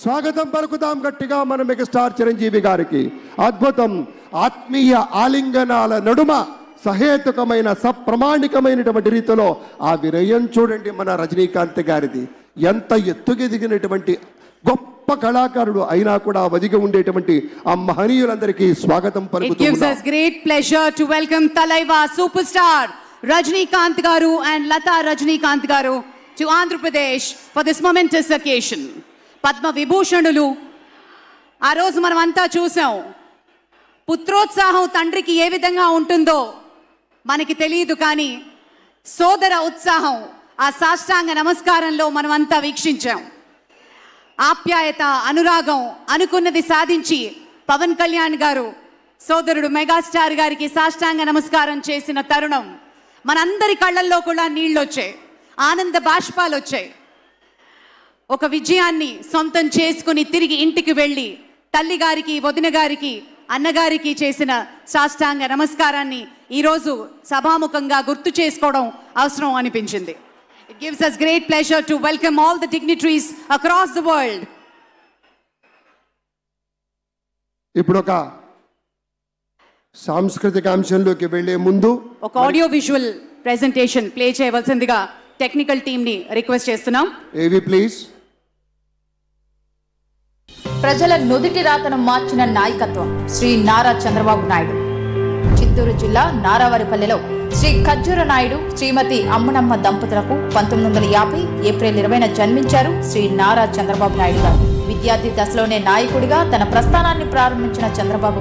స్వాగతం పలుకుదాం గట్టిగా మన మెగాస్టార్ చిరంజీవి గారికి. అద్భుతం. ఆత్మీయ ఆలింగనాల నడుమ సహేతుకమైన సప్రమాణికమైనటువంటి రీతిలో ఆ విరయం చూడండి మన రజనీకాంత్ గారిది. ఎంత ఎత్తుకెదిగినటువంటి గొప్ప కళాకారుడు అయినా కూడా వదిగి ఉండేటువంటి ఆ మహనీయులందరికీ స్వాగతం పలుకుతున్నాం. It gives us great pleasure to welcome Talaiva superstar Rajinikanth garu and Lata Rajinikanth garu to Andhra Pradesh for this momentous occasion. Padma Vibhushanulu ఆ రోజు మనం అంతా చూసాం. పుత్రోత్సాహం తండ్రికి ఏ విధంగా ఉంటుందో మనకి తెలియదు, కానీ సోదర ఉత్సాహం ఆ సాష్టాంగ నమస్కారంలో మనం అంతా వీక్షించాం. ఆప్యాయత, అనురాగం, అనుకున్నది సాధించి పవన్ కళ్యాణ్ గారు సోదరుడు మెగాస్టార్ గారికి సాష్టాంగ నమస్కారం చేసిన తరుణం మనందరి కళ్ళల్లో కూడా నీళ్ళు వచ్చాయి, ఆనంద బాష్పాలు వచ్చాయి. ఒక విజయాన్ని సొంతం చేసుకుని తిరిగి ఇంటికి వెళ్ళి తల్లి గారికి, వదిన గారికి, అన్నగారికి చేసిన సాష్టాంగ నమస్కారాన్ని ఈరోజు సభాముఖంగా గుర్తు చేసుకోవడం అవసరం అనిపించింది. It gives us great pleasure to welcome all the dignitaries across the world. ఇప్పుడు ఒక సాంస్కృతిక అంశంలోకి వెళ్లే ముందు ఒక ఆడియో విజువల్ ప్రెజెంటేషన్ ప్లే చేయవలసిందిగా టెక్నికల్ టీమ్ ని రిక్వెస్ట్ చేస్తున్నాం. ఏవి ప్లీజ్. ప్రజల నుదిటి రాతను మార్చిన నాయకత్వం శ్రీ నారా చంద్రబాబు నాయుడు. చిత్తూరు జిల్లా నారావారిపల్లెలో శ్రీ ఖజ్జూర నాయుడు, శ్రీమతి అమ్మనమ్మ దంపతులకు 1950 ఏప్రిల్ 20న జన్మించారు శ్రీ నారా చంద్రబాబు నాయుడు గారు. విద్యార్థి దశలోనే నాయకుడిగా తన ప్రస్థానాన్ని ప్రారంభించిన చంద్రబాబు